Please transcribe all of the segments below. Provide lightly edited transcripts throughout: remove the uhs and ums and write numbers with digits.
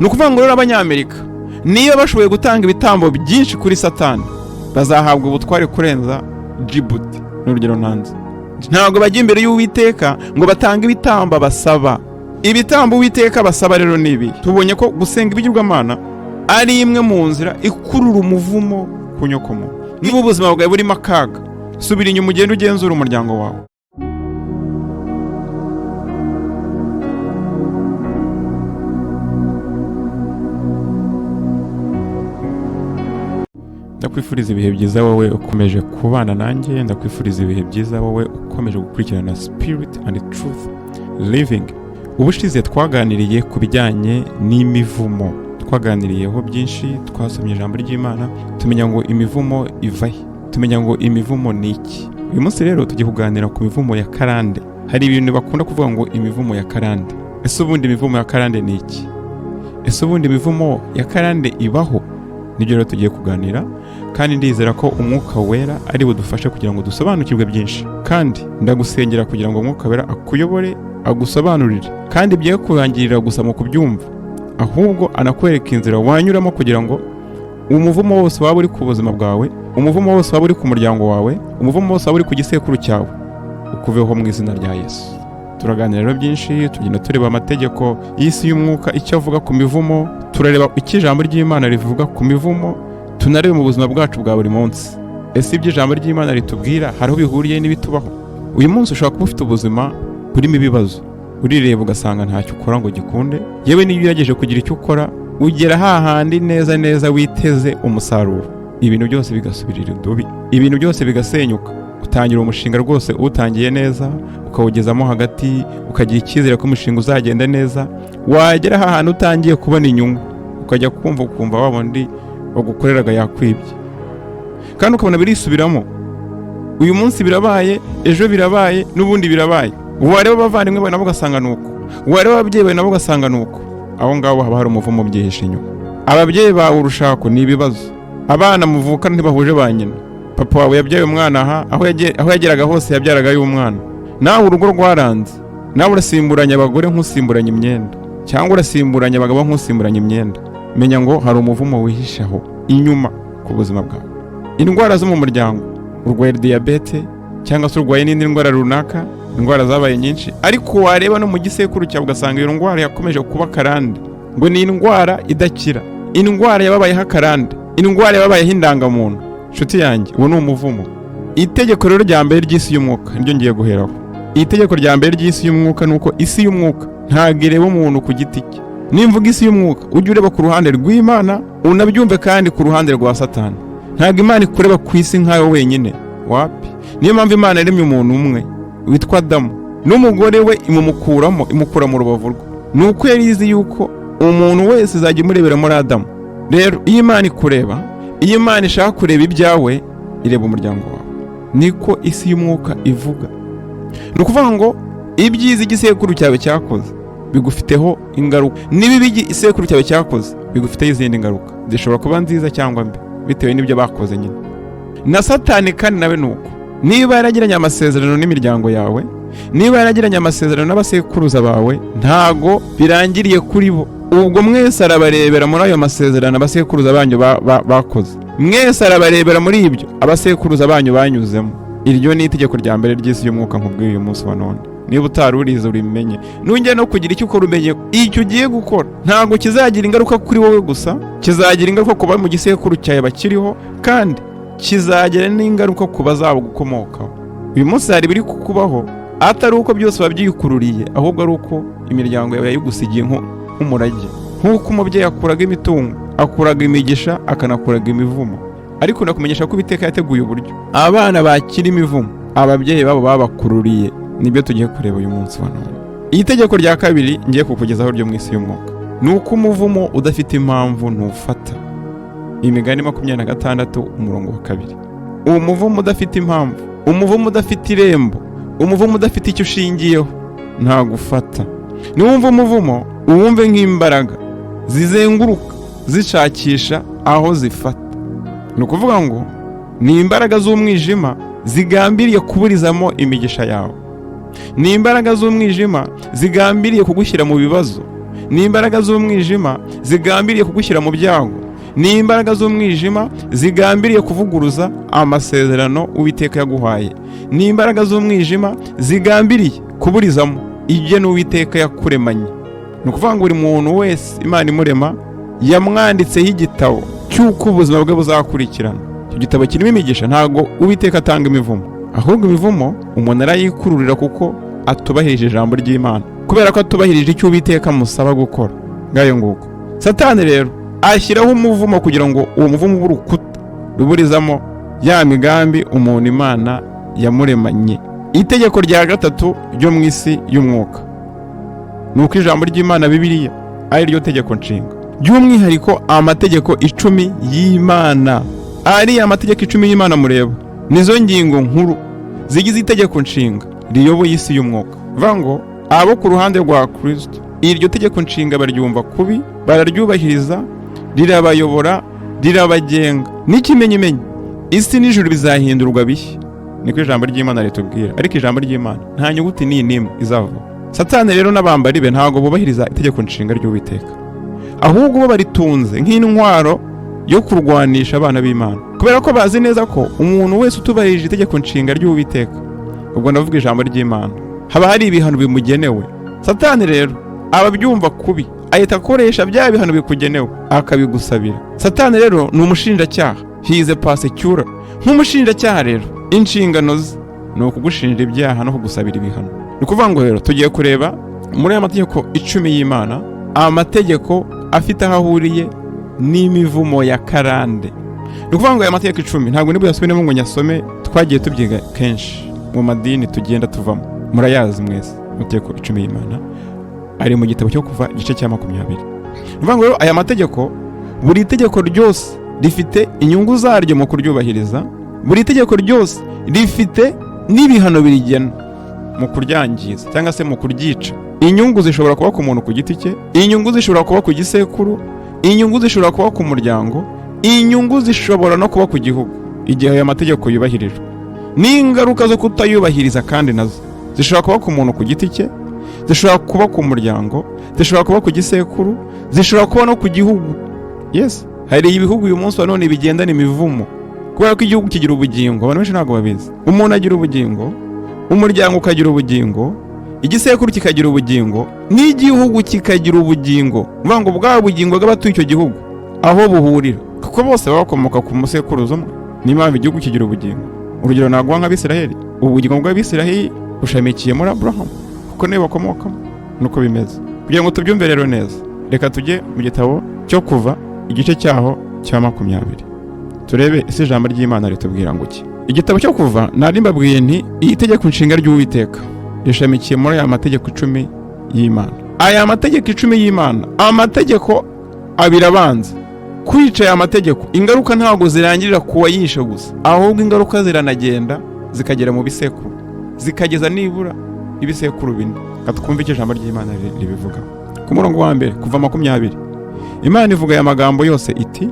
ukuvuga ngo rero abanyamerika niyo bashoboye gutanga ibitambo byinshi kuri Satani bazahabwa ubutware kurenza Djibouti n'urugero ntanze. Ntabwo bajya imbere y'Uwiteka ngo batange ibitambo basaba. Ibitambo Uwiteka basaba rero nibi. Tubonye ko gusenga ibigirwamana ari imwe mu nzira ikurura umuvumo ku nyokomuntu. Niba ubuzima bwawe burimo akaga, subira inyuma ugende ugenzura umuryango wawe. Ndakwifuriza ibihe byiza wowe ukomeje kubana nanjye, ndakwifuriza ibihe byiza wowe ukomeje gukurikirana Spirit and Truth Living. Ubushize twaganiriye ku bijyanye n'imivumo, twaganiriyeho byinshi, twasomye ijambo ry'Imana, tumenya ngo imivumo ivahe, tumenya ngo imivumo ni iki. Uyu munsi rero tugiye kuganira ku mivumo ya karande. Hari ibintu bakunda kuvuga ngo imivumo ya karande. Ese ubundi imivumo ya karande ni iki? Ese ubundi imivumo ya karande ibaho? Nibyo rero tugiye kuganira, kandi ndizera ko UmwukaWera ari budufashe kugira ngo dusobanukirwe byinshi, kandi ndagusengera kugira ngo UmwukaWera akuyobore, agusobanurire, kandi bye kurangirira gusa mu kubyumva, ahubwo anakwereka inzira wanyuramo kugira ngo umuvumo wose waba uri ku buzima bwawe, umuvumo wose waba uri ku muryango wawe, umuvumo wose waba uri ku gisekuru cyawe, ukuveho mu izina rya Yesu. Turaganira rero byinshi, tugenda tureba amategeko y'isi y'umwuka icyo avuga ku mivumo, turareba icyo ijambo ry'Imana rivuga ku mivumo, tunareba mu buzima bwacu bwa buri munsi. Ese ibyo ijambo ry'Imana ritubwira hariho bihuriye n'ibitubaho? Uyu munsi ushobora kuba ufite ubuzima burimo ibibazo, urireba ugasanga ntacyo ukora ngo gikunde, yewe niyo ugerageje kugira icyo ukora ugera hahandi neza witeze umusaruro, ibintu byose bigasubirira idubi, ibintu byose bigasenyuka. Utangira umushinga rwose utangiye neza, ukawugezamo hagati, ukagira icyizere ko umushinga uzagenda neza, wagera hahandi utangiye kubona inyungu, ukajya kumva wabundi wagukoreraga yakwibye, kandi ukabona birisubiramo. Uyu munsi birabaye, ejo birabaye, n'ubundi birabaye. Wareba abavandimwe bawe nabo ugasanga nuko, wareba ababyeyi bawe nabo ugasanga nuko. Aho ngaho haba hari umuvumo byihishe inyuma. Ababyeyi bawe urushako ni ibibazo, abana muvukana ntibahuje ba nyina. Papa wawe yabyaye umwana aha, aho yageraga hose yabyaraga y'umwana. Nawe urugo rwaranze, nawe urasimburanya abagore nk'usimburanya imyenda, cyangwa urasimburanya abagabo nk'usimburanya imyenda. Menya ngo hari umuvumo wihishaho inyuma ku buzima bwawe. Indwara zo mu muryango, urwaye diabete cyangwa se urwaye n'indi ndwara runaka, indwara zabaye nyinshi, ariko wareba no mu gisekuru cyawe ugasanga iyo ndwara yakomeje kuba karande, ngo ni indwara idakira, indwara yababayeho akarande, indwara yababayeho indangamuntu. Nshuti yanjye, uwo ni umuvumo. Itegeko rero rya mbere ry'isi y'umwuka niryo ngiye guheraho. Itegeko rya mbere ry'isi y'umwuka nuko isi y'umwuka ntabwo ireba umuntu ku giti cye. Nimvuga isi y'umwuka, ujye ureba ku ruhande rw'Imana, unabyumve kandi ku ruhande rwa Satani. Ntabwo Imana ikureba ku isi nkayo wenyine, wapi. Niyo mpamvu Imana yaremye umuntu umwe witwa Adamu, n'umugore we imukura mu rubavu rwe. Nuko yari izi yuko umuntu wese izajya imurebera muri Adamu. Rero iyo Imana ikureba, iyo Imana ishaka kureba ibyawe, ireba umuryango wawe. Niko isi y'umwuka ivuga. Ni ukuvuga ngo ibyiza igisekuru cyawe cyakoze bigufiteho ingaruka, n'ibibi igisekuru cyawe cyakoze bigufiteho izindi ngaruka, zishobora kuba nziza cyangwa mbi bitewe n'ibyo bakoze nyine. Na Satani kandi nawe nuko, niba yaragiranye amasezerano n'imiryango yawe, niba yaragiranye amasezerano n'abasekuruza bawe, ntago birangiriye kuri bo. Ubwo mwese arabarebera muri ayo masezerano abasekuruza banyu bakoze, mwese arabarebera muri ibyo abasekuruza banyu banyuzemo. Iryo ni itegeko rya mbere ry'isi y'umwuka nkubwiye uyu munsi wa none. Niba utarurize urimenye, nujya no kugira icyo ukora umenye icyo ugiye gukora ntago kizagira ingaruka kuri wowe gusa, kizagira ingaruka ku bari mu gisekuru cyawe bakiriho, kandi kizagira n'ingaruka ku bazagukomokaho. Uyu munsi hari biri kukubaho atari uko byose babyikururiye, ahubwo ari uko imiryango yawe yayigusigiye nk'umurage. Nk'uko umubyeyi akuraga imitungo, akuraga imigisha, akanakuraga imivumo, ariko nakumenyesha ko Uwiteka yateguye uburyo abana bakira imivumo ababyeyi babo babakururiye. Nibyo tugiye kureba uyu munsi wa none. Iyi tegeko rya kabiri ngiye kukugezaho ryo mu isi y'umwuka, nuko umuvumo udafite impamvu ntufata. Imigani 26:2. Uwo muvumo udafite impamvu, umuvumo udafite irembo, umuvumo udafite icyo ushingiyeho ntagufata. Niwumva umuvumo uwumve nk'imbaraga zizenguruka zishakisha aho zifata. Ni ukuvuga ngo ni imbaraga z'umwijima zigambiriye kuburizamo imigisha yawe, ni imbaraga z'umwijima zigambiriye kugushyira mu bibazo, ni imbaraga z'umwijima zigambiriye kugushyira mu byago, ni imbaraga z'umwijima zigambiriye kuvuguruza amasezerano Uwiteka yaguhaye, ni imbaraga z'umwijima zigambiriye kuburizamo ibyo n'Uwiteka yakuremanye. Ni ukuvuga ngo buri muntu wese Imana imurema yamwanditseho igitabo cy'uko ubuzima bwe buzakurikirana. Icyo gitabo kirimo imigisha, ntabwo Uwiteka atanga imivumo, ahubwo imivumo umuntu arayikururira kuko atubahirije ijambo ry'Imana, kubera ko atubahirije icyo Uwiteka amusaba gukora. Ngayo nguko Satani rero ashyiraho umuvumo kugira ngo uwo muvumo ube urukuta ruburizamo ya migambi umuntu Imana yamuremanye. Itegeko rya gatatu ryo mu isi y'umwuka ni uko ijambo ry'Imana Bibiliya ari ryo tegeko nshinga, by'umwihariko amategeko 10 y'Imana. Ari amategeko 10 y'Imana mureba nizo ngingo nkuru zigize itegeko nshinga riyoboye isi y'umwuka. Vango abo ku ruhande rwa Kristo iryo tegeko nshinga baryumva kubi, bararyubahiriza, rirabayobora, rirabagenga. N'ikimenyimenyi isi n'ijuru bizahindurwa bishya, niko ijambo ry'Imana ritubwira. Ariko ijambo ry'Imana nta nyuguti n'imwe izava. Satani rero n'abambari be ntago bubahiriza itegeko nshinga ry'Uwiteka, ahubwo bo baritunze nk'intwaro yo kurwanisha abana b'Imana, kubera ko bazi neza ko umuntu wese utubahirije itegeko nshinga ry'Uwiteka, ubwo ndavuga ijambo ry'Imana, haba hari ibihano bimugenewe. Satani rero ababyumva kubi ahita akoresha bya bihano bikugenewe akabigusabira. Satani rero ni umushinjacyaha, he is a prosecutor. Nk'umushinjacyaha rero inshingano ze ni ukugushinja ibyaha no kugusabira ibihano. Ni ukuvuga ngo rero tugiye kureba muri aya mategeko 10 y'Imana, amategeko afite aho ahuriye n'imivumo ya karande. Ni ukuvuga ngo aya mategeko 10 ntabwo nibwo yasubiremo ngo nyasome, twagiye tubyiga kenshi mu madini tugenda tuvamo, murayazi mwese. Amategeko 10 y'Imana ari mu gitabo cyo kuva igice cya 20. Ni ukuvuga ngo rero aya mategeko, buri tegeko ryose rifite inyungu zaryo mu kuryubahiriza, buri tegeko ryose rifite n'ibihano birigena mu kuryangiza cyangwa se mu kuryica. Inyungu zishobora kuba ku muntu ku giti cye, inyungu zishobora kuba ku gisekuru, inyungu zishobora kuba ku muryango, inyungu zishobora no kuba ku gihugu igihe aya mategeko yubahirijwe. N'ingaruka zo kutayubahiriza kandi nazo zishobora kuba ku muntu ku giti cye, zishobora kuba ku muryango, zishobora kuba ku gisekuru, zishobora kuba no ku gihugu. Yes, hari ibihugu uyu munsi wa none bigendana imivumo, kubera ko igihugu kigira ubugingo. Abantu benshi ntabwo babizi. Umuntu agira ubugingo, umuryango ukagira ubugingo, igisekuru kikagira ubugingo, n'igihugu kikagira ubugingo. Vuga ngo bwa bugingo bw'abatuye icyo gihugu aho buhurira, kuko bose bakomoka ku musekuruzo umwe, niyo mpamvu igihugu kigira ubugingo. Urugero naguha nk'Abisiraheli, ubugingo bw'Abisiraheli bushamikiye muri Abrahamu, kuko niwe bakomokamo. Nuko bimeze. Kugira ngo tubyumve rero neza, reka tujye mu gitabo cyo kuva igice cyaho cya 20. Turebe isi ijambo ry'Imana ritubwira ngo iki. Igitabo cyo kuva nari mbabwiye nti iyi tegeko nshinga ry'Uwiteka rishamikiye muri aya mategeko 10 y'Imana. Aya mategeko 10 y'Imana, amategeko abiri abanza. Kwica aya mategeko, ingaruka ntabwo zirangirira kuwa yishe gusa, ahubwo ingaruka ziranagenda zikagera mu bisekuru, zikageza nibura ibisekuru 4. Katwumva icyo ijambo ry'Imana ribivuga. Ku murongo wa mbere kuva 20, Imana ivuga aya magambo yose iti: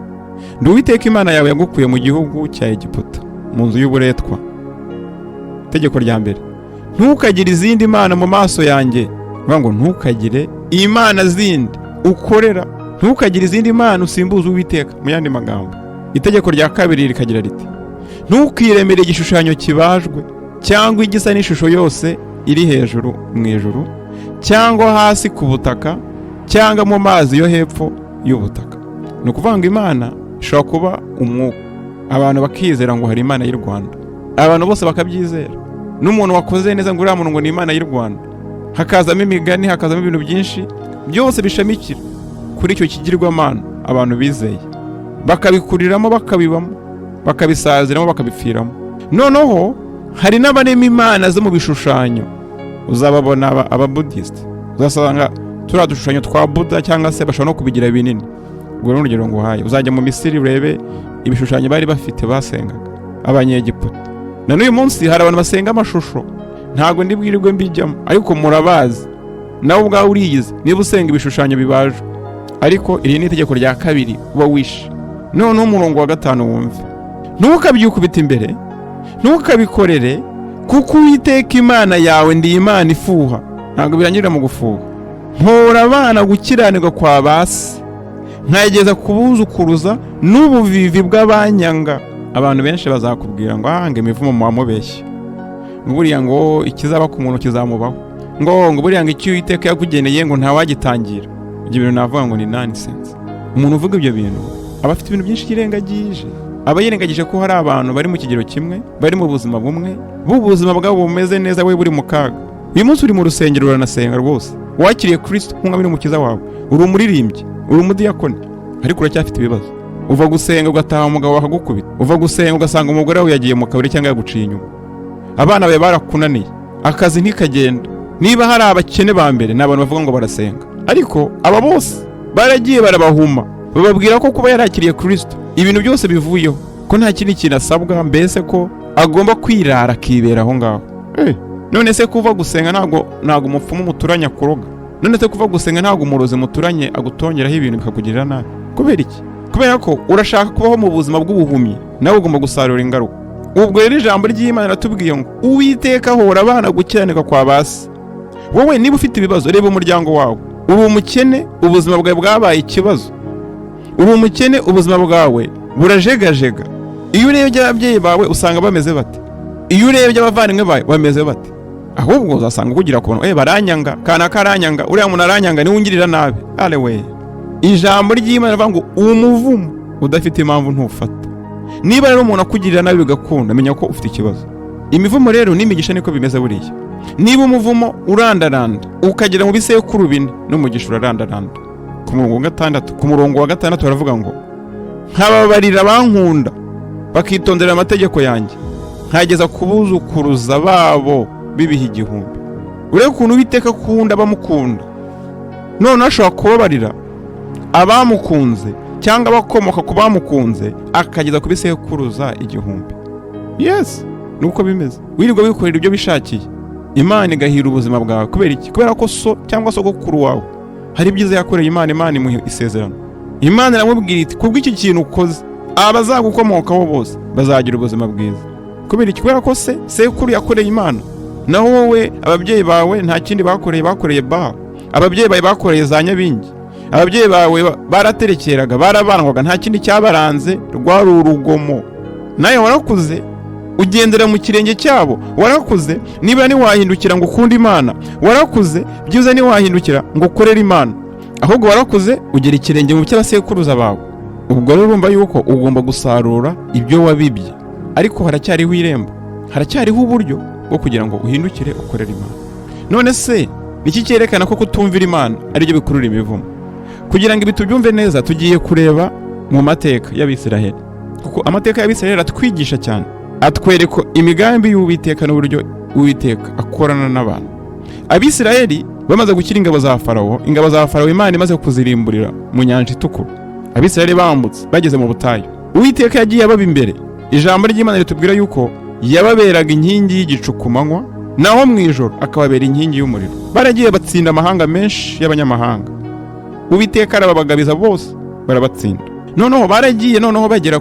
Ndi Uwiteka Imana yawe yagukuye mu gihugu cya Egiputa, mu nzu y'uburetwa. Tegeko rya mbere, ntukagire izindi mana mu maso yanjye. Vuga ngo ntukagire imana zindi ukorera, ntukagire izindi mana usimbuza Uwiteka. Mu yandi magambo, itegeko rya kabiri rikagira riti: ntukiremere igishushanyo kibajwe cyangwa igisa n'ishusho yose iri hejuru mu ijuru cyangwa hasi ku butaka cyangwa mu mazi yo hepfo y'ubutaka. Ni ukuvuga ngo Imana ishobora kuba umwuka, abantu bakizera ngo hari Imana y'u Rwanda, abantu bose bakabyizera. N'umuntu wakoze neza ngo uriya muntu ngo ni Imana y'u Rwanda, hakazamo imigani, hakazamo ibintu byinshi byose bishamikira kuri icyo kigirwamana abantu bizeye, bakabikuriramo, bakabibamo, bakabisaziramo, bakabipfiramo. Noneho hari n'abarema imana zo mu bishushanyo. Uzababona ababuddhist, uzasanga turiya dushushanyo twa Buddha cyangwa se bashobora no kubigira binini. Ubwo ni urugero nguhaye. Uzajya mu Misiri urebe ibishushanyo bari bafite basengaga Abanyegiputa. Na n'uyu munsi hari abantu basenga amashusho, ntabwo ndibwirirwe mbijyamo, ariko murabazi nawe ubwawe uriyizi niba usenga ibishushanyo bibajwe. Ariko iri ni itegeko rya kabiri uba wishe. Noneho umurongo wa 5 wumve: ntukabyukubita imbere, ntukabikorere, kuko Uwiteka Imana yawe ndi Imana ifuha. Ntabwo birangirira mu gufuha, mpora abana gukiranirwa kwa basi, nkageza kubuzukuruza n'ubuvivi bw'abanyanga. Abantu benshi bazakubwira ngo ahange imivumo mwamubeshye, ngo buriya ngo ikizaba ku muntu kizamubaho, ngo buriya ngo icyo Uwiteka yakugeneye ngo ntawagitangira. Ibyo bintu navuga ngo ni nonsense. Umuntu uvuga ibyo bintu aba afite ibintu byinshi yirengagije. Aba yirengagije ko hari abantu bari mu kigero kimwe, bari mu buzima bumwe, b'ubuzima bwabo bumeze neza, we buri mu kaga. Uyu munsi uri mu rusengero uranasenga rwose, wakiriye Kristo nk'umwami n'umukiza wawe, uri umuririmbyi, uri umudiyakoni, ariko uracyafite ibibazo. Uva gusenga ugataha umugabo bakagukubita, uva gusenga ugasanga umugore wawe yagiye mu kabari cyangwa yaguciye inyuma, abana bawe barakunaniye, akazi ntikagenda. Niba hari abakene ba mbere ni abantu bavuga ngo barasenga, ariko aba bose baragiye barabahuma, bababwira ko kuba yarakiriye Kristo ibintu byose bivuyeho, ko nta kindi kintu asabwa, mbese ko agomba kwirara akibera aho ngaho. None se kuva gusenga ntago umupfumu muturanye akuroga? None se kuva gusenga ntago umurozi muturanye agutongeraho ibintu bikakugirira nabi? Kubera iki? Kubera ko urashaka kubaho mu buzima bw'ubuhumyi, nawe ugomba gusarura ingaruka. Ubwo rero ijambo ry'Imana ratubwiye ngo Uwiteka ahora abana gukiranirwa kwa basi. Wowe niba ufite ibibazo, reba umuryango wawe. Uri umukene, ubuzima bwawe bwabaye ikibazo. Uri umukene, ubuzima bwawe burajegajega. Iyo urebye ababyeyi bawe usanga bameze bate? Iyo urebye abavandimwe bawe bameze bate? Ahubwo uzasanga kugira kubona baranyanga, kana karanyanga, uriya muntu aranyanga niwe ungirira nabi. Alewe. Ijambo ry'Imana rivuga ngo umuvumo udafite impamvu ntufata. Niba rero umuntu akugirira nabi bigakunda, menya ko ufite ikibazo. Imivumo rero n'imigisha niko bimeze buriya. Niba umuvumo urandaranda ukagera mu bisekuru bine, n'umugisha urarandaranda. Ku murongo wa gatandatu baravuga ngo nkababarira bankunda bakitondera amategeko yanjye, nkageza kubuzukuruza babo bibiha igihumbi. Urebe ukuntu Uwiteka akunda abamukunda, none ashobora kubabarira abamukunze cyangwa abakomoka ku bamukunze akageza ku bisekuruza igihumbi. Yes, nuko bimeze. Wirirwa wikorera ibyo bishakiye, Imana igahira ubuzima bwawe. Kubera iki? Kubera ko so cyangwa sogokuru wawe hari ibyiza yakoreye Imana, Imana imuha isezerano. Imana iramubwira iti kubw'iki kintu ukoze abazagukomokaho bose bazagira ubuzima bwiza. Kubera iki? Kubera ko sekuru yakoreye Imana, naho wowe ababyeyi bawe nta kindi bakoreye Baal. Ababyeyi bawe bakoreye za nyabingi, ababyeyi bawe baraterekeraga, barabandwaga, nta kindi cyabaranze, rwari urugomo. Nawe warakuze ugendera mu kirenge cyabo, warakuze niba ntiwahindukira ngo ukunde Imana, warakuze byiza ntiwahindukira ngo ukorere Imana, ahubwo warakuze ugera ikirenge mu cy'abasekuruza bawe. Ubwo rero urumva yuko ugomba gusarura ibyo wabibye, ariko haracyariho irembo, haracyariho uburyo bwo kugira ngo uhindukire ukorere Imana. None se niki cyerekana ko kutumvira Imana ari byo bikurura imivumo? Kugira ngo ibi tubyumve neza, tugiye kureba mu mateka y'Abisiraheli, kuko amateka y'Abisiraheli atwigisha cyane, atwereka imigambi y'Uwiteka n'uburyo Uwiteka akorana n'abantu. Abisiraheli bamaze gukira ingabo za Farawo, Imana imaze kuzirimburira mu nyanja itukura. Abisiraheli bambutse bageze mu butayu, Uwiteka yagiye ababa imbere. Ijambo ry'Imana ritubwira yuko yababeraga inkingi y'igicu ku manywa, naho mu ijoro akababera inkingi y'umuriro. Baragiye batsinda amahanga menshi y'abanyamahanga, Uwiteka arababagabiza bose barabatsinda. Noneho baragiye bagera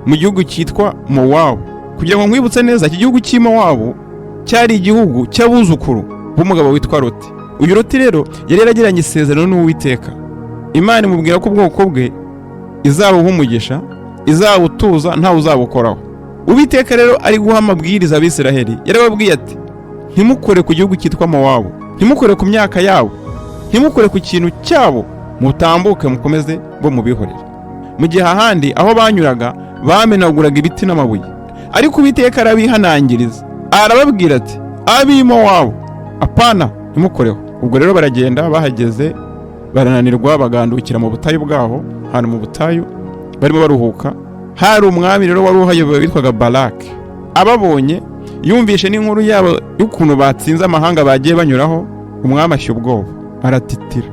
mu gihugu cyitwa Mowabu. Kugira ngo nkwibutse neza, iki gihugu cy'Imowabu cyari igihugu cy'abuzukuru b'umugabo witwa Loti. Uyu Loti rero yari yaragiranye isezerano n'Uwiteka. Imana imubwira ko ubwoko bwe izabuha umugisha, izabutuza, ntawe uzabukoraho. Uwiteka rero ari guha amabwiriza Abisiraheli, yarababwiye ati ntimukore ku gihugu cyitwa Mowabu, ntimukore ku myaka yabo, ntimukore ku kintu cyabo, mutambuke mukomeze bo mubihorere. Mu gihe ahandi aho banyuraga bamenaguraga ibiti n'amabuye, ariko Uwiteka arabihanangiriza, arababwira ati ab'Imowabu apana ntimukoreho. Ubwo rero baragenda, bahageze barananirwa, bagandukira mu butayu bwaho. Hano mu butayu barimo baruhuka, hari umwami rero wari uhayoboye witwaga Balaki. Ababonye yumvishe n'inkuru yabo y'ukuntu batsinze amahanga bagiye banyuraho, umwami ashya ubwoba, aratitira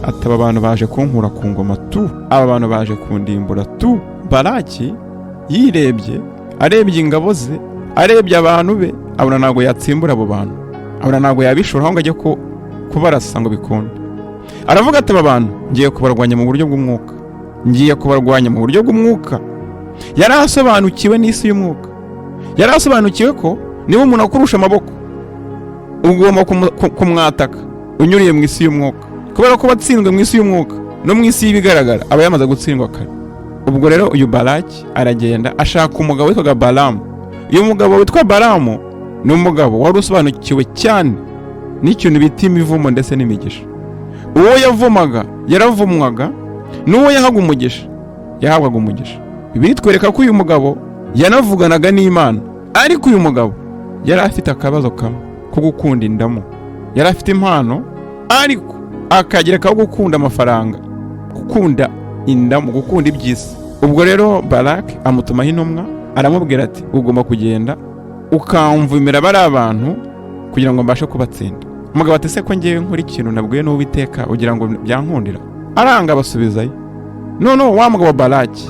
ati aba bantu baje kunkura ku ngoma tu, aba bantu baje kundimbura tu. Balaki yirebye, arebye ingabo ze, arebye abantu be, abona ntabwo yatsimbura abo bantu, abona ntabwo yabishora aho ngo ajye kubarasa ngo bikunde. Aravuga ati aba bantu ngiye kubarwanya mu buryo bw'umwuka, ngiye kubarwanya mu buryo bw'umwuka. Yari asobanukiwe n'isi y'umwuka, yari asobanukiwe ko niba umuntu akurusha amaboko ugomba kumwataka unyuriye mu isi y'umwuka. kubera ko watsinzwe mu isi y'umwuka no mu isi y'ibigaragara aba yamaze gutsindwa kare. Ubwo rero uyu Balaki aragenda ashaka umugabo witwaga Balamu. Uyu mugabo witwa Balamu ni umugabo wari usobanukiwe cyane n'ikintu bita imivumo ndetse n'imigisha. Uwo yavumaga yaravumwaga, n'uwo yahaga umugisha yahabwaga umugisha. Bibiri twereka ko uyu mugabo yanavuganaga n'Imana, ariko uyu mugabo yari afite akabazo kamwe ko gukunda indamu. Yari afite impano ariko akagira ko gukunda amafaranga, gukunda indamu, gukunda iby'isi. Ubwo rero Balaki amutumaho intumwa aramubwira ati ugomba kugenda ukamvumira bari abantu kugira ngo mbashe kubatsinda. Umugabo ati se ko ngiye nkora ikintu nabwiye n'Uwiteka ugira ngo byankundira? Aranga abasubizayo. None wa mugabo Balaki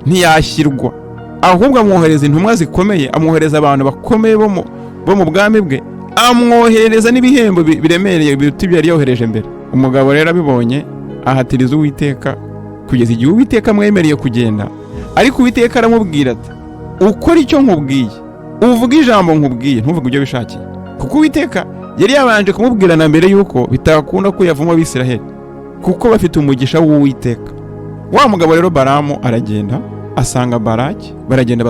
ntiyashyirwa, ahubwo amwohereza intumwa zikomeye, amwohereza abantu bakomeye bo mu bwami bwe, amwohereza n'ibihembo biremereye biruta ibyo yari yohereje mbere. Umugabo rero abibonye ahatiriza Uwiteka kugeza igihe Uwiteka amwemereye kugenda. Ariko Uwiteka aramubwira ati ukora icyo nkubwiye, uvuga ijambo nkubwiye, ntuvuge ibyo bishakiye. Kuko Uwiteka yari yabanje kumubwira na mbere yuko bitakunda ko yavuma Abisiraheli, kuko bafite umugisha w'Uwiteka. Wa mugabo rero Balamu aragenda asanga Balaki, baragenda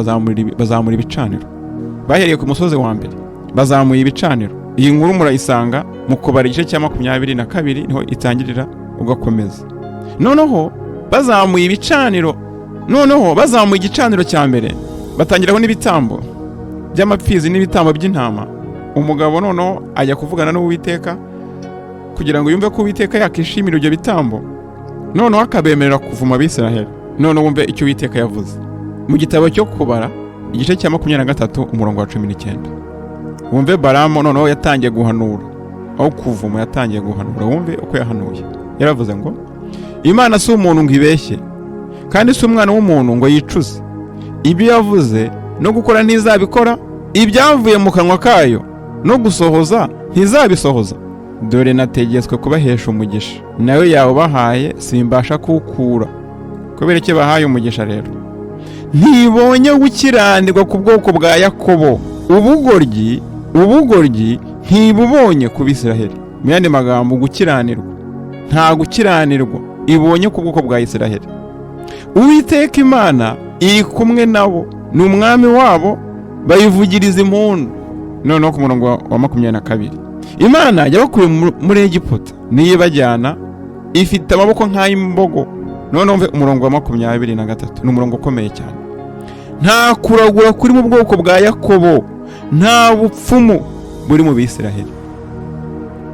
bazamura ibicaniro. Bahereye ku musozi wa mbere bazamuye ibicaniro. Iyi nkuru murayisanga mu Kubara igice cya 22 niho itangirira ugakomeza. Noneho bazamuye ibicaniro, noneho bazamuye igicaniro cya mbere batangiraho n'ibitambo by'amapfizi n'ibitambo by'intama. Umugabo noneho ajya kuvugana n'Uwiteka kugira ngo yumve ko Uwiteka yakishimira ibyo bitambo, noneho akabemerera kuvuma Abisiraheli. Noneho wumve icyo Uwiteka yavuze mu gitabo cyo Kubara igice cya 23 umurongo wa 19. Wumve Balamu noneho yatangiye guhanura, aho kuvuma yatangiye guhanura. Wumve uko yahanuye. Yaravuze ngo Imana si umuntu ngo ibeshye, kandi si umwana w'umuntu ngo yicuze. Ibyo yavuze no gukora ntizabikora, ibyavuye mu kanwa kayo no gusohoza ntizabisohoza. Dore nategetswe kubahesha umugisha, nawe yawubahaye simbasha kuwukura. Kubera iki bahaye umugisha rero? Ntibonye gukiranirwa ku bwoko bwa Yakobo, ubugoryi ntibubonye ku Bisiraheli. Mu yandi magambo, gukiranirwa nta gukiranirwa ibonye ku bwoko bwa Isiraheli. Uwiteka Imana iri kumwe nabo, ni umwami wabo, bayivugiriza impundu. Noneho ku murongo wa 22, Imana yabakuye muri Egiputa niyo ibajyana, ifite amaboko nk'ay'imbogo. Noneho umve umurongo wa 23, ni umurongo ukomeye cyane. Nta kuragura kuri mu bwoko bwa Yakobo, nta bupfumu buri mu Bisiraheli.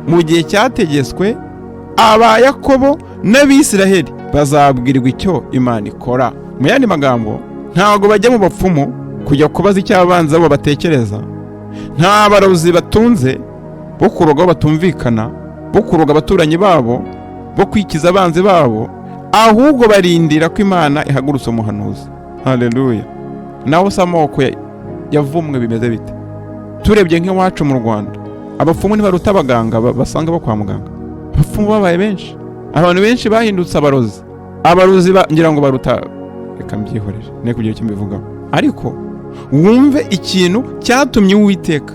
Mu gihe cyategetswe aba Yakobo n'Abisiraheli bazabwirwa icyo Imana ikora. Mu yandi magambo, ntago bajya mu bapfumu kujya kubaza icyo abanza bo batekereza. Nta barozi batunze bo kuroga batumvikana, bo kuroga abaturanyi babo, bo kwikiza abanzi babo, ahubwo barindira ko Imana ihagurutse umuhanuzi. Haleluya. Naho samoko yavumwe bimeze bite? Turebye nk'iwacu mu Rwanda, abapfumu ntibaruta abaganga basanga bo kwa muganga. Abapfumu babaye benshi, abantu benshi bahindutse abarozi. Abarozi ngira ngo baruta, reka mbyihorere ne kugira icyo mbivugaho. Ariko wumve ikintu cyatumye Uwiteka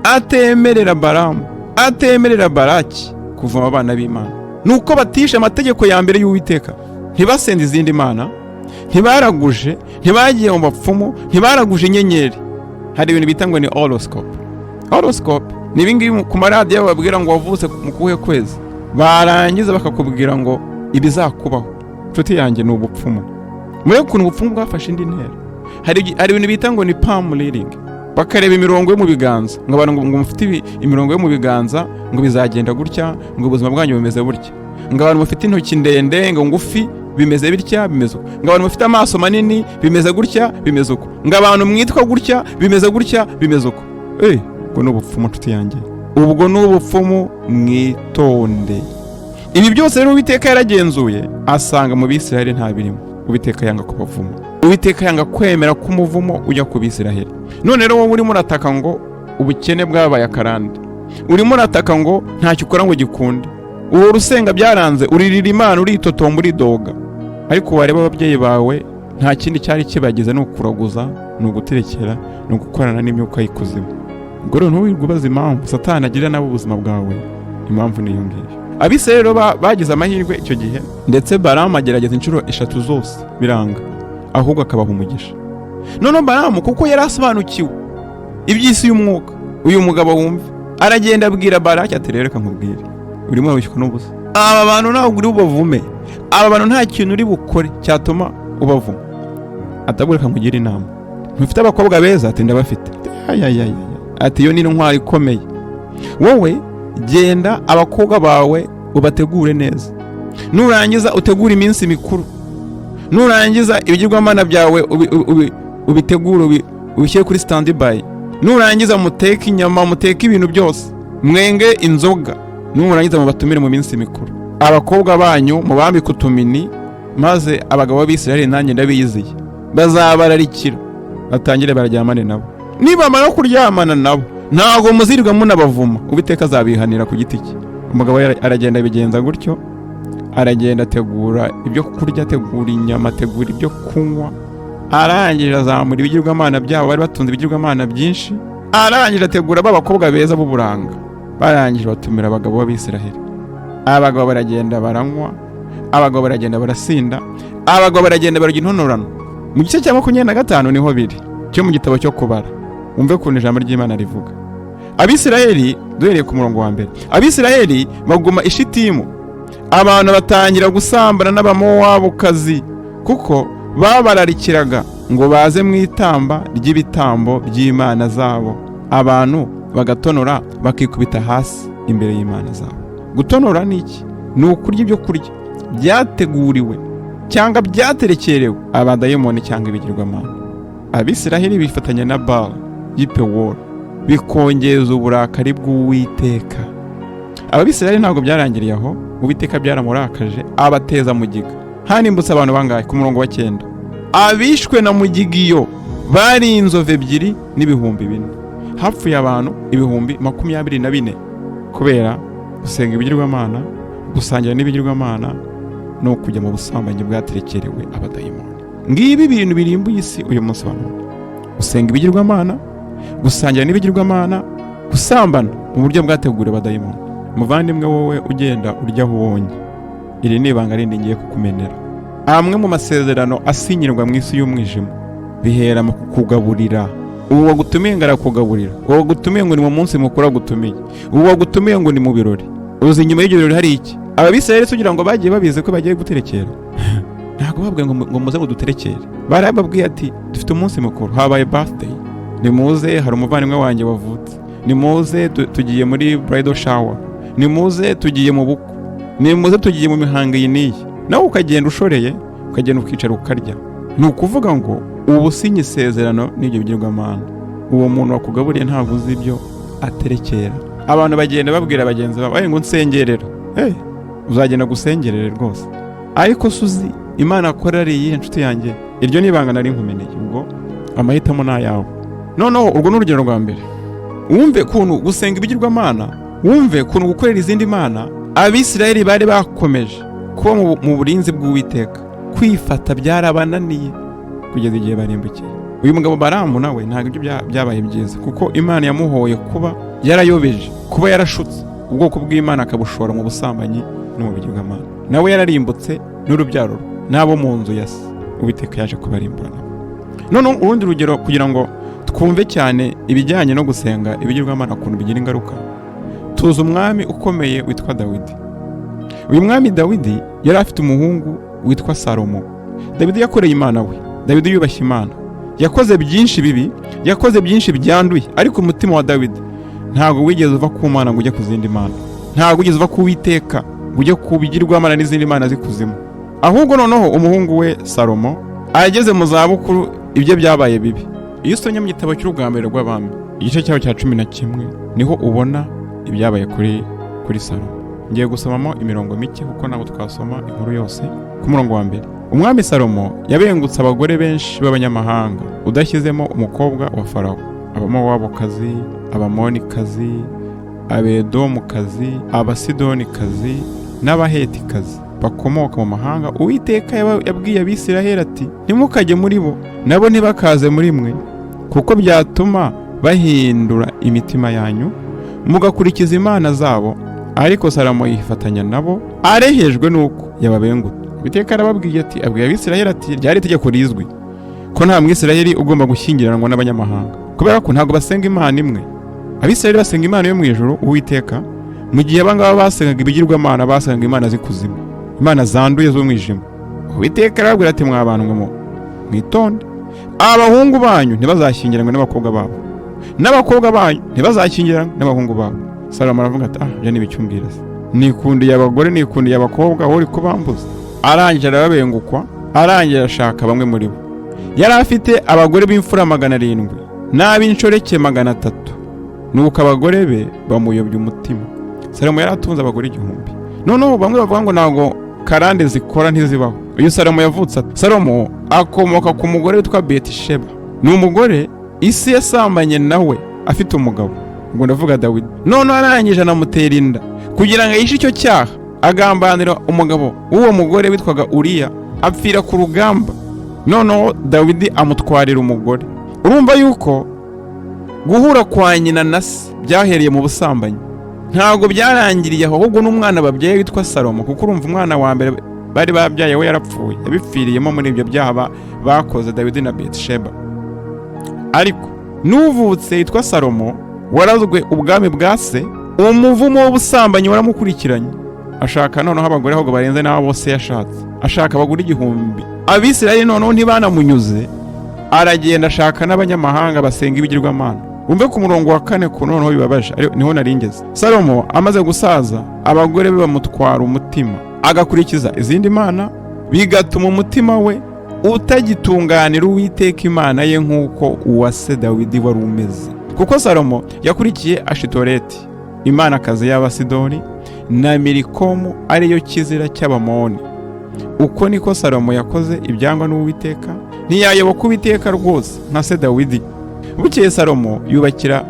atemerera Balamu, atemerera Balaki kuvuma abana b'Imana. Nuko batisha amategeko ya mbere y'Uwiteka. Ntibasenze izindi mana, ntibaraguje, ntibagiye mu bapfumu, ntibaraguje inyenyeri. Hari ibintu bita ngo ni horoscope. Horoscope ni ibingibi ku maradiyo babwira ngo wavutse mu kuhe kwezi, barangiza bakakubwira ngo ibizakubaho. Nshuti yanjye ni ubupfumu. Muri ukuntu ubupfumu bwafashe indi ntera. Hari ibintu bita ngo ni palm reading. Bakareba imirongo yo mu biganza, ngo abantu ngo mufite imirongo yo mu biganza ngo bizagenda gutya, ngo ubuzima bwanyu bumeze burya. Ngo abantu mufite intoki ndende ngo ngufi bimeze bitya, bimeze uko. Ngo abantu mufite amaso manini bimeze gutya, bimeze uko. Ngo abantu mwitwa gutya bimeze gutya, bimeze uko. Ubwo ni ubupfumu nshuti yanjye. Ubwo ni ubupfumu, mwitonde. Ibi byose rero Uwiteka yaragenzuye asanga mu Bisiraheli nta birimo. Uwiteka yanga kubavuma. Uwiteka yanga kwemera kumuvumo ujya ku Bisiraheli. None rero wowe urimo urataka ngo ubukene bwabaye akarande, urimo urataka ngo ntacyo ukora ngo gikunde, uwo rusenga byaranze, uririra Imana, uritotomba, uridoga. Ariko wareba ababyeyi bawe nta kindi cyari kibagize, no kuraguza, no guterekera, no gukorana n'imyuka y'ikuzimu. Ubwo rero ntuwirwe ubaza impamvu Satani agirira nabo ubuzima bwawe. Impamvu niyo ngiyo. Abisirayeli bagize amahirwe icyo gihe, ndetse Balamu agerageza inshuro 3 zose biranga, ahubwo akabaha umugisha. None Balamu kuko yari asobanukiwe iby'isi y'umwuka, uyu mugabo wumva aragenda abwira Balaki ati reka nkubwire, urimo wishywa n'ubusa, aba bantu ntabwo uri bubavume, aba bantu nta kintu uri bukore cyatuma ubavuma, atabureka nkugira inama. Ntufite abakobwa beza? Ati ndabafite. Ati iyo ni intwari ikomeye, wowe genda abakobwa bawe ubategure neza, nurangiza utegura iminsi mikuru, nurangiza ibigirwamana byawe ubitegure ubishyire kuri standby, nurangiza muteke inyama, muteke ibintu byose, mwenge inzoga, nurangiza mubatumire mu minsi mikuru, abakobwa banyu mubambike utumini, maze abagabo b'Abisirayeli nanjye ndabiyiziye bazabararikira, batangire bararyamane nabo. Nibamara kuryamana nabo ntago muzirirwa munabavuma, Uwiteka azabihanira ku giti cye. Umugabo aragenda bigenza gutyo, aragenda ategura ibyo kurya, ategura inyama, ategura ibyo kunywa, arangije azamura ibigirwamana byabo, bari batunze ibigirwamana byinshi, arangije ategura abakobwa beza b'uburanga, barangije batumira abagabo b'Abisirayeli. Abagabo baragenda baranywa, abagabo baragenda barasinda, abagabo baragenda barya intonorano. Mu gice cya 25 niho biri cyo mu gitabo cyo kubara. Umve kuntu ijambo ry'Imana rivuga. Abisirayeli, duhereye ku murongo wa mbere, Abisirayeli baguma i Shitimu, abantu batangira gusambana n'abamowabukazi, kuko babararikiraga ngo baze mu itamba ry'ibitambo by'imana zabo. Abantu bagatonora bakikubita hasi imbere y'imana zabo. Gutonora ni iki? Ni ukurya ibyo kurya byateguriwe cyangwa byaterekerewe abadayimoni cyangwa ibigirwamana. Abisirayeli bifatanya na Baal y'Ipewori, bikongeza uburakari bw'Uwiteka. Abisirayeli ntabwo byarangiriye aho, Uwiteka byaramurakaje abateza mugiga. Hanimbutse abantu bangahe? Ku murongo wa 9, abishwe na mugigiyo bari inzove 2 n'ibihumbi 4. Hapfuye abantu 24,000 kubera gusenga ibigirwamana, gusangira n'ibigirwamana no kujya mu busambanyi bwaterekerewe abadayimoni. Ngibi ibintu birimbuye isi uyu munsi wa none: gusenga ibigirwamana, gusangira n'ibigirwamana, gusambana mu buryo bwateguriwe abadayimoni. Muvandimwe wowe ugenda urya aho ubonye, iri ni ibanga rindi ngiye kukumenera. Amwe mu masezerano asinyirwa mu isi y'umwijima bihera mu kukugaburira. Uwo wagutumiye ngo arakugaburira, uwo wagutumiye ngo ni mu munsi mukuru agutumiye, uwo wagutumiye ngo ni mu birori. Uzi inyuma y'ibyo birori hari iki? Abisirayeli kugira ngo bagiye babize ko bagiye guterekera, ntabwo babwiye ngo muze ngo duterekere. Barababwiye ati dufite umunsi mukuru, habaye birthday, nimuze, hari umuvandimwe wanjye wavutse, nimuze tugiye muri bridal shower, nimuze tugiye mu bukwe, nimuze tugiye mu mihango iyi n'iyi. Nawe ukagenda ushoreye, ukagenda ukicara ukarya. Ni ukuvuga ngo ubu sinye isezerano n'ibyo bigirwamana. Uwo muntu wakugaburiye ntabwo uzi ibyo aterekera. Abantu bagenda babwira bagenzi babo ngo nsengerera. Uzagenda gusengerere rwose, ariko suzi Imana akora ari iyi nshuti yanjye. Iryo nibanga nari nkumeneye, ubwo amahitamo na yawe. Noneho urwo n'urugero rwa mbere. Wumve kuntu gusenga ibigirwamana, wumve kuntu gukorera izindi mana Abisirayeli bari bakomeje kuba mu burinzi bw'Uwiteka. Kwifata byarabananiye kugeza igihe barimbukiye. Uyu mugabo Balamu nawe ntabwo ibyo byabaye byiza, kuko Imana yamuhoye kuba yarayobeje, kuba yarashutse ubwoko bw'Imana akabushora mu busambanyi no mu bigirwamana. Nawe yararimbutse n'urubyaro n'abo mu nzu ya se. Uwiteka yaje kubarimbura nabo. None urundi rugero kugira ngo twumve cyane ibijyanye no gusenga ibigirwamana kuntu bigira ingaruka. Tuzi umwami ukomeye witwa Dawidi. Uyu mwami Dawidi yari afite umuhungu witwa Salomo. Dawidi yakoreye Imana we. Dawidi yubashye Imana. Yakoze byinshi bibi, yakoze byinshi byanduye, ariko umutima wa Dawidi ntabwo wigeze uva ku Mana ngo ujye ku zindi mana. Ntabwo wigeze uva ku Uwiteka ngo ujye ku bigirwamana n'izindi mana zikuzimu. Ahubwo noneho umuhungu we Salomo ageze mu zabukuru, ibyo byabaye bibi. Iyo usomye mu gitabo cy'urugambiro rw'abami, igice cyaho cya 11, niho ubona ibyabaye kuri Salomo. Ngiye gusomamo imirongo mike kuko nabo twasoma inkuru yose. Ku murongo wa mbere, umwami Salomo yabengutse abagore benshi b'abanyamahanga, udashyizemo umukobwa wa Farawo, abamowabukazi, abamonikazi, abedomukazi, abasidonikazi n'abahetikazi bakomoka mu mahanga. Uwiteka yabwiye Abisirayeli ati ntimukajye muri bo, nabo ntibakaze muri mwe, kuko byatuma bahindura imitima yanyu mugakurikiza imana zabo, ariko Salomo yifatanya nabo arehejwe nuko yababenguta. Uwiteka arababwiye ati, abwiye Abisirayeli ati, ryari itegeko rizwi ko nta Mwisirayeli ugomba gushyingiranwa n'abanyamahanga, kubera ko ntabwo basenga Imana imwe. Abisirayeli basenga Imana yo mu ijuru Uwiteka, mu gihe abangaba basengaga ibigirwamana, basengaga imana z'ikuzimu, imana zanduye z'umwijima. Uwiteka arababwira ati, mwa bantu mwe mwitonde, abahungu banyu ntibazashyingiranwe n'abakobwa babo, n'abakobwa banyu ntibazashyingiranwe n'abahungu babo. Salomo aravuga ati, je nibicyumbwira se, nikundiye abagore nikundiye abakobwa, wowe uri kubambuza. Arangije arababengukwa, arangije arashaka bamwe muri bo. Yari afite abagore b'imfura 700 n'ab'inshoreke 300, nuko abagore be bamuyobya umutima. Salomo yari atunze abagore 1000. Noneho bamwe bavuga ngo ntabwo karande zikora ntizibaho. Uyu Salomo yavutse ati, Salomo akomoka ku mugore witwa Betisheba. Ni umugore isi yasambanye nawe afite umugabo, ngo ndavuga Dawidi. Noneho arangije anamutera inda kugira ngo yishe icyo cyaha, agambanira umugabo w'uwo mugore witwaga Uriya, apfira ku rugamba. Noneho Dawidi amutwarira umugore. Urumva yuko guhura kwa nyina na se byahereye mu busambanyi, ntabwo byarangiriye aho, ahubwo n'umwana babyaye witwa Salomo, kuko urumva umwana wa mbere bari babyaye we yarapfuye, yabipfiriyemo muri ibyo byaha bakoze Dawidi na Betisheba. Ariko n'uvutse yitwa Salomo warazwe ubwami bwa se, umuvumo w'ubusambanyi waramukurikiranye, ashaka noneho abagore ahubwo barenze n'abo bose yashatse, ashaka abagore 1000. Abisirayeli noneho ntibanamunyuze, aragenda ashaka n'abanyamahanga basenga ibigirwamana. Umve ku murongo wa 4 ku noneho bibabaje, niho naringeze. Salomo amaze gusaza, abagore be bamutwara umutima, agakurikiza izindi mana, bigatuma umutima we utagitunganira Uwiteka Imana ye nk'uko uwase Dawidi wari umeze. Kuko Salomo yakurikiye Ashitoreti, imanakazi y'Abasidoni, na Milikomu ariyo kizira cy'Abamoni. Uko niko Salomo yakoze ibyangwa n'Uwiteka, ntiyayoboka Uwiteka rwose nka se Dawidi. Bukeye Salomo yubakira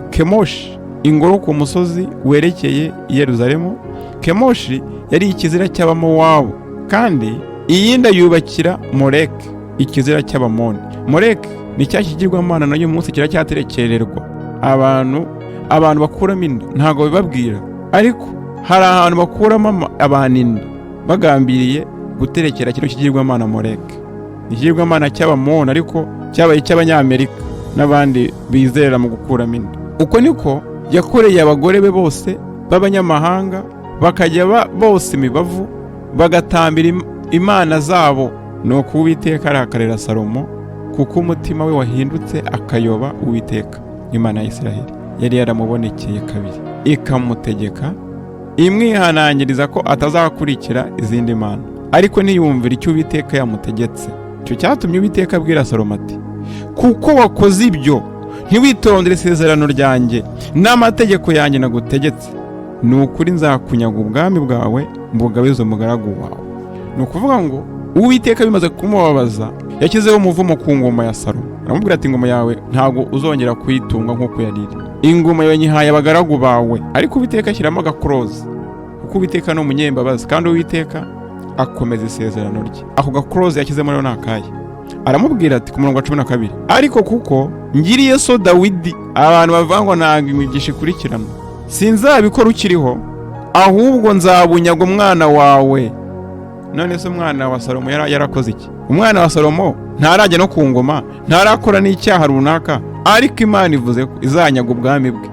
Kemoshi ingoro ku musozi werekeye i Yerusalemu. Kemoshi yari ikizira cy'Abamowabu, kandi iyindi yubakira Moleki, ikizira cy'Abamoni. Moleki ni cya kigirwamana nayo munsi kiracyaterekererwa abantu bakuramo inda, ntago bibabwira, ariko hari ahantu bakuramo abantu inda bagambiriye guterekera kino kigirwamana Moleki. Ikigirwamana cy'Abamoni ariko cyabaye cy'Abanyamerika n'abandi bizera mu gukuramo inda. Uko niko yakoreye abagore be bose b'abanyamahanga, bakajya bose imibavu bagatambira imana zabo. Nuko Uwiteka arakarira Salomo, kuko umutima we wahindutse akayoba Uwiteka Imana ya Isirayeli. Yari yaramubonekeye kabiri, ikamutegeka imwihanangiriza ko atazakurikira izindi mana, ariko ntiyumvira icyo Uwiteka yamutegetse. Icyo cyatumye Uwiteka abwira Salomo ati, kuko wakoze ibyo, ntiwitondere isezerano ryanjye n'amategeko yanjye nagutegetse, ni ukuri nzakunyaga ubwami bwawe mbugabize umugaragu wawe. Ni ukuvuga ngo Uwiteka bimaze kumubabaza, yashyizeho umuvumo ku ngoma ya Salomo. Aramubwira ati, ingoma yawe ntabwo uzongera kuyitunga nk'uko yari iri, ingoma yawe nyihaye abagaragu bawe. Ariko Uwiteka ashyiramo agakorozi, kuko Uwiteka ni umunyembabazi, kandi Uwiteka akomeza isezerano rye. Ako gakorozi yashyizemo rero nakaye. Aramubwira ati ku murongo wa 12, ariko kuko ngiriye so Dawidi abantu bavuga ngo ntabwo imigisha ikurikirana, sinzabikora ukiriho, ahubwo nzabunyaga umwana wawe. None se umwana wa Salomo yarakoze iki? Umwana wa Salomo ntarajya no ku ngoma, ntarakora n'icyaha runaka, ariko Imana ivuze ko izanyaga ubwami bwe.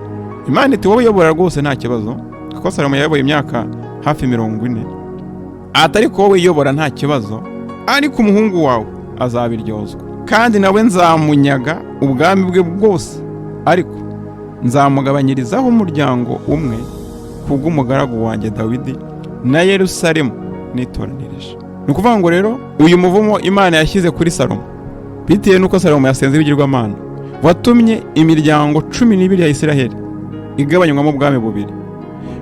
Imana iti, wowe yobora rwose nta kibazo, kuko Salomo yayoboye imyaka hafi 40. Atari ko wowe yobora nta kibazo, ariko umuhungu wawe azabiryozwa, kandi nawe nzamunyaga ubwami bwe bwose, ariko nzamugabanyirizaho umuryango umwe kubw'umugaragu wanjye Dawidi na Yerusalemu nitoranirije. Ni ukuvuga ngo rero uyu muvumo Imana yashyize kuri Salomo, bitewe n'uko Salomo yasenze ibigirwamana, watumye imiryango 12 ya Isiraheli igabanywamo ubwami bubiri.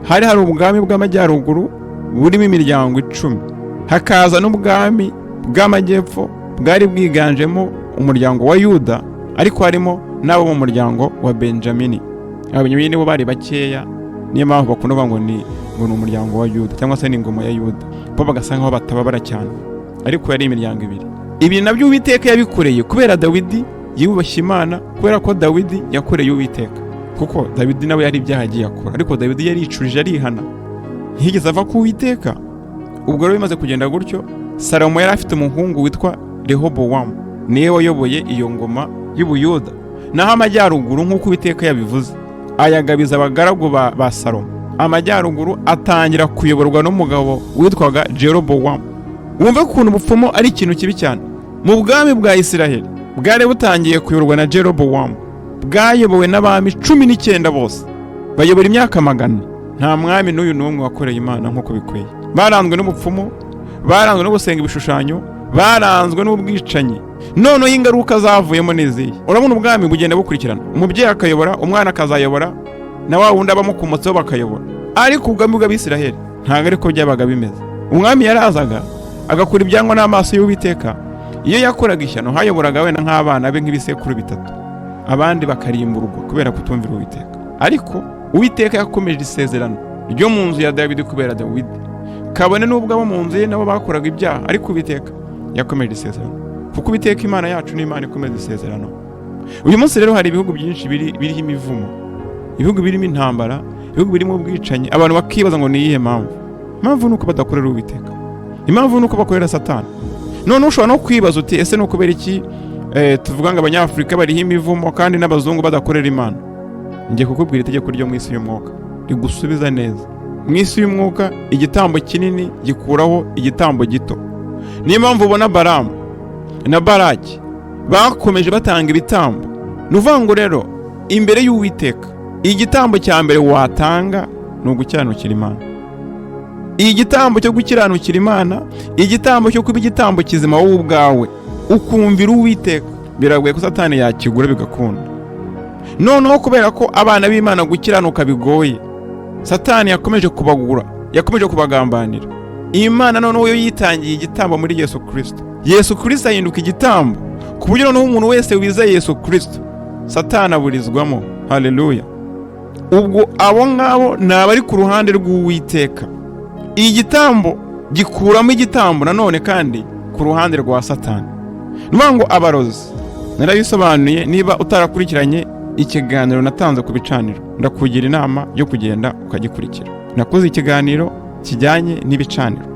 Hari ubwami bw'amajyaruguru burimo imiryango 10, hakaza n'ubwami bw'amajyepfo bwari bwiganjemo umuryango wa Yuda, ariko harimo n'abo mu muryango wa Benjamini. Abanyamini nibo bari bakeya, niyo mpamvu bakunda kuvuga ngo ni umuryango wa Yuda cyangwa se ni ingoma ya Yuda, bo bagasanga aho batababara cyane, ariko yari imiryango 2. Ibi nabyo Uwiteka yabikoreye kubera Dawidi yubashye Imana, kubera ko Dawidi yakoreye Uwiteka, kuko Dawidi nawe yari ibyaha agiye akora, ariko Dawidi yaricurije arihana. ntiyigeze ava ku Uwiteka. Ubwo rero bimaze kugenda gutyo, Salomo yari afite umuhungu witwa Rehobowamu, niwe wayoboye iyo ngoma y'Ubuyuda. Naho amajyaruguru nk'uko Uwiteka yabivuze ayagabiza abagaragu ba Salomo. Amajyaruguru atangira kuyoborwa n'umugabo witwaga Jerobowamu. Wumve ukuntu ubupfumu ari ikintu kibi cyane. Mu bwami bwa Isiraheli bwari butangiye kuyoborwa na Jerobowamu, bwayobowe n'abami 19 bose bayobora imyaka 100. Nta mwami n'uyu n'umwe wakoreye Imana nk'uko bikwiye. Baranzwe n'ubupfumu, baranzwe no gusenga ibishushanyo, baranzwe n'ubwicanyi. Noneho ingaruka zavuyemo n'izihe? Urabona ubwami bugenda bukurikirana, umubyeyi akayobora, umwana akazayobora, na wa wundi abamukomotseho bakayobora. Ariko ubwami bw'Abisiraheli ntabwo ariko byabaga bimeze. Umwami yarazaga agakura ibyangwa n'amaso y'Uwiteka. Iyo yakoraga ishyano hayoboraga wenda nk'abana be nk'ibisekuru 3, abandi bakarimburwa kubera kutumvira Uwiteka. Ariko Uwiteka yakomeje isezerano ryo mu nzu ya Dawidi kubera Dawidi, kabone n'ubwo abo mu nzu ye nabo bakoraga ibyaha, ariko Uwiteka yakomeje isezerano, kuko Uwiteka Imana yacu ni Imana ikomeza isezerano. Uyu munsi rero hari ibihugu byinshi biriho imivumo, ibihugu birimo intambara, ibihugu birimo ubwicanyi. Abantu bakibaza ngo ni iyihe mpamvu? Impamvu nuko badakorera Uwiteka, impamvu nuko bakorera Satani. None ushobora no kwibaza uti ese no kubera iki tuvuga ngo Abanyafurika bariho imivumo kandi n'abazungu badakorera Imana? Ngiye kukubwira itegeko ryo mu isi y'umwuka rigusubiza neza. Mu isi y'umwuka igitambo kinini gikuraho igitambo gito. Niyo mpamvu ubona Balamu na Baraki bakomeje batanga ibitambo. Nuvuga rero imbere y'Uwiteka igitambo cya mbere watanga ni ugukiranukira Imana. Igitambo cyo gukiranukira Imana, igitambo cyo kuba igitambo kizima wowe ubwawe ukumvira Uwiteka, biragoye ko Satani yakigura bigakunda. Noneho kubera ko abana b'Imana gukiranuka bigoye, Satani yakomeje kubagura, yakomeje kubagambanira. Imana noneho yo yitangiye igitambo muri Yesu Kristo. Yesu Kristo ahinduka igitambo ku buryo noneho umuntu wese wizeye Yesu Kristo Satani aburizwamo. Haleluya. Ubwo abo ngabo nabari ku ruhande rw'Uwiteka. Igitambo gikuramo igitambo nanone kandi ku ruhande rwa Satani. Nubango abarozi narabisobanuye. Niba utarakurikiranye ikiganiro natanze ku bicaniro, ndakugira inama yo kugenda ukagikurikira. Nakoze ikiganiro kijyanye n'ibicaniro.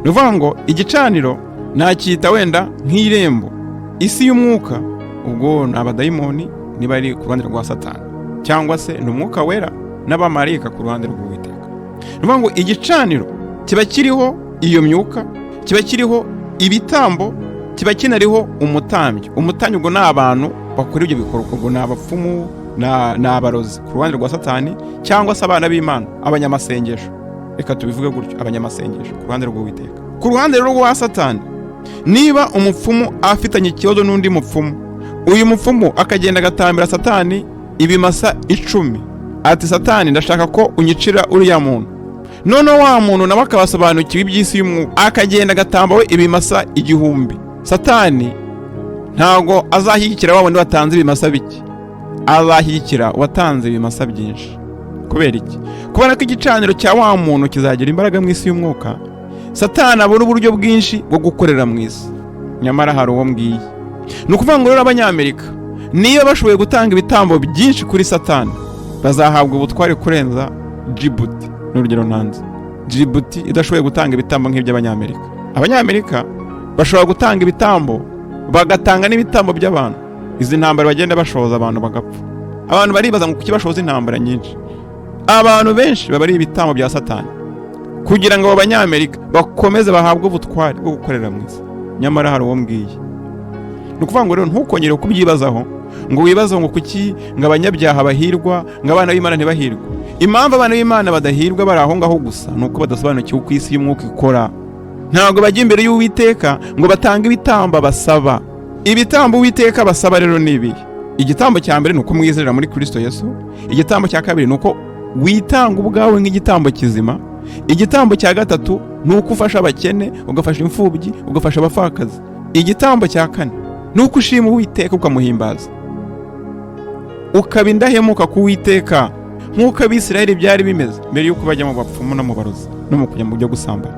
Nuvango igicaniro nakita wenda nk'irembo isi y'umwuka, ubwo n'abadayimoni niba ari ku ruhande rwa Satani, cyangwa se n'UmwukaWera n'abamarayika ku ruhande rw'Uwiteka. Nuvango igicaniro kiba kiriho iyo myuka, kiba kiriho ibitambo, kiba kinariho umutambyi. Umutambyi ubwo n'abantu bakora ibyo bikorwa, ubwo n'abapfumu n'abarozi ku ruhande rwa Satani, cyangwa se abana b'Imana, abanyamasengesho. Reka tubivuge gutyo, abanyamasengesho ku ruhande rw'Uwiteka. Ku ruhande rwa Satani, niba umupfumu afitanye ikibazo n'undi mupfumu, uyu mupfumu akagenda agatambira Satani ibimasa 10, ati Satani ndashaka ko unyicira uriya muntu. Noneho wa muntu nawe akabasobanukiwe iby'isi y'umwuka, akagenda agatamba we ibimasa 1000. Satani ntago azahikira wa wundi watanze ibimasa bike, azahikira watanze ibimasa byinshi. Kubera iki? Kubera ko igicaniro cya wa muntu kizagira imbaraga mu isi y'umwuka, Satani abona uburyo bwinshi bwo gukorera mu isi. Nyamara hari uwo mbwiye, ni ukuvuga ngo rero Abanyamerika niyo bashoboye gutanga ibitambo byinshi kuri Satani, bazahabwa ubutware kurenza Djibouti. N'urugero ntanze, Djibouti idashoboye gutanga ibitambo nk'iby'Abanyamerika. Abanyamerika bashobora gutanga ibitambo, bagatanga n'ibitambo by'abantu. Izi ntambara bagenda bashoza abantu bagapfa. Abantu baribaza ngo kuki bashoza intambara nyinshi. Abantu benshi baba ari ibitambo bya Satani, kugira ngo Abanyamerika bakomeze bahabwe ubutware bwo gukorera mu isi. Nyamara hari uwo mbwiye, ni ukuvuga ngo rero ntukongere kubyibazaho ngo wibaze ngo kuki ngo abanyabyaha bahirwa, ngo abana b'Imana ntibahirwa. Impamvu abana b'Imana badahirwa bari aho ngaho gusa nuko badasobanukiwe uko isi y'umwuka ikora. Ntabwo bajya imbere y'Uwiteka ngo batange ibitambo basaba. Ibitambo Uwiteka basaba rero ni ibi: igitambo cya mbere nuko mwizerera muri Kristo Yesu, igitambo cya kabiri nuko witanga ubwawe nk'igitambo kizima, igitambo cya gatatu nuko ufasha abakene, ugafasha imfubyi, ugafasha abapfakazi, igitambo cya kane nuko ushima Uwiteka ukamuhimbaza, ukaba indahemuka ku Uwiteka nk'uko Abisiraheli byari bimeze mbere y'uko bajya mu bapfumu no mu barozi no mu kujya mu byo gusambana.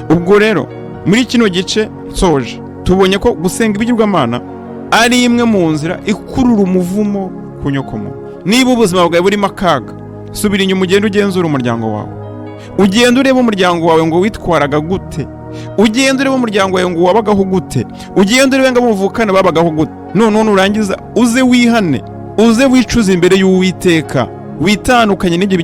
Ubwo rero muri kino gice soje tubonye ko gusenga ibigirwamana ari imwe mu nzira ikurura umuvumo ku nyokomo. Niba ubuzima bwawe burimo akaga, subira inyuma ugende ugenzura umuryango wawe. ugenda ureba umuryango wawe ngo witwaraga gute, ugenda ureba umuryango wawe ngo wabagaho gute, ugenda ureba ngo abuvukana babagaho gute. None nurangiza uze wihane, uze wicuza imbere y'Uwiteka, witandukanye n'ibyo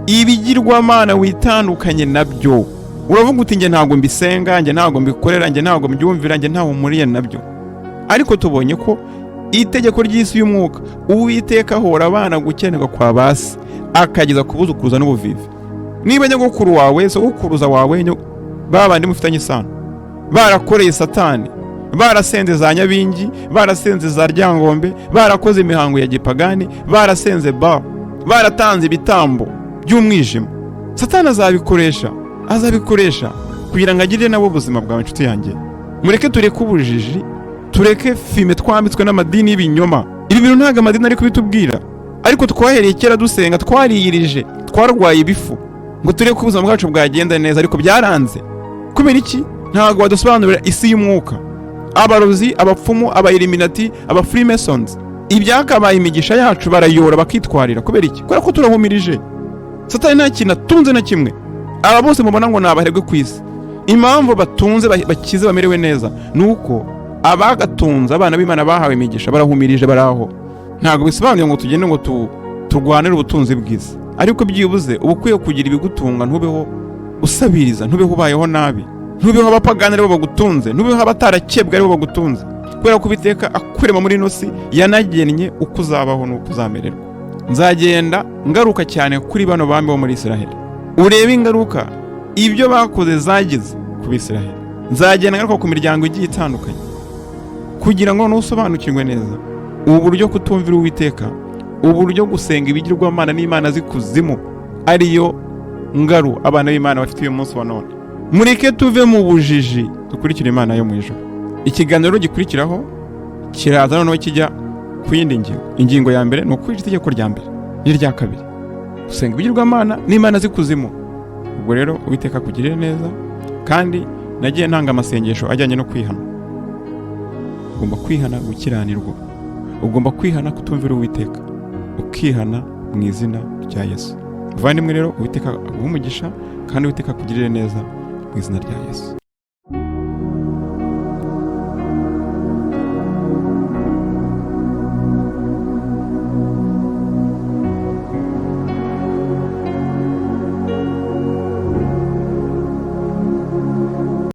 ibigirwamana witandukanye nabyo. Uravuga uti njye ntabwo mbisenga, njye ntabwo mbikorera, njye ntabwo mbyumvira, njye ntaho muriye nabyo. Ariko tubonye ko itegeko ry'isi y'umwuka, Uwiteka ahora abana gukenerwa kwa basi akageza kubuzukuruza n'ubuvivi. Niba nyogokuru wawe, sogokuruza wawe, babandi mufitanye isano, barakoreye Satani, barasenze za Nyabingi, barasenze za Ryangombe, barakoze imihango ya gipagani, barasenze baratanze ibitambo by'umwijima, Satani azabikoresha kugira ngo agirire nabo ubuzima bwawe. Inshuti yanjye, mureke tureke ubujiji, tureke filime twambitswe n'amadini y'ibinyoma. Ibi bintu ntabwo amadini ari kubitubwira, ariko twahereye kera dusenga, twariyirije, twarwaye ibifu ngo tureke ubuzima bwacu bwagenda neza, ariko byaranze. Kubera iki? Ntabwo badusobanurira isi y'umwuka. Abarozi, abapfumu, abaeliminati, abafreemasons, ibyakabaye imigisha yacu barayora bakitwarira. Kubera iki? Kubera ko turahumirije. Satani nta kintu atunze na kimwe. Aba bose mubona ngo nabaherwe ku isi, impamvu batunze bakize bamerewe neza nuko abagatunze abana b'Imana bahawe imigisha barahumirije, baraho. Ntabwo bisobanuye ngo tugende ngo turwanire ubutunzi bwiza, ariko byibuze uba ukwiye kugira ibigutunga, ntubeho usabiriza, ntubeho ubayeho nabi, ntubeho abapagani aribo bagutunze, ntubeho abatarakebwa aribo bagutunze. Kubera ko Uwiteka akurema muri ino si yanagennye uko uzabaho n'uko uzamererwa. Nzagenda ngaruka cyane kuri bano bami bo muri Isiraheli, urebe ingaruka ibyo bakoze zagize ku Bisiraheli. Nzagenda ngaruka ku miryango igiye itandukanye kugira ngo nusobanukirwe neza ubu buryo kutumvira Uwiteka, ubu buryo gusenga ibigirwamana n'Imana zikuzimu ariyo ngaru abana b'Imana bafite uyu munsi wa none. Mureke tuve mu bujiji, dukurikire Imana yo mu ijuru. Ikiganiro gikurikiraho kiraza noneho kijya ku yindi ingingo ya mbere, ni ukwica itegeko rya mbere n'irya kabiri, gusenga ibigirwamana n'Imana zikuzimu. Ubwo rero Uwiteka kugirire neza, kandi nagiye ntanga amasengesho ajyanye no kwihana. Ugomba kwihana gukiranirwa, ugomba kwihana kutumvira Uwiteka, ukihana mu izina rya Yesu. Muvandimwe rero, Uwiteka aguhe umugisha, kandi Uwiteka kugirire neza mu izina rya Yesu.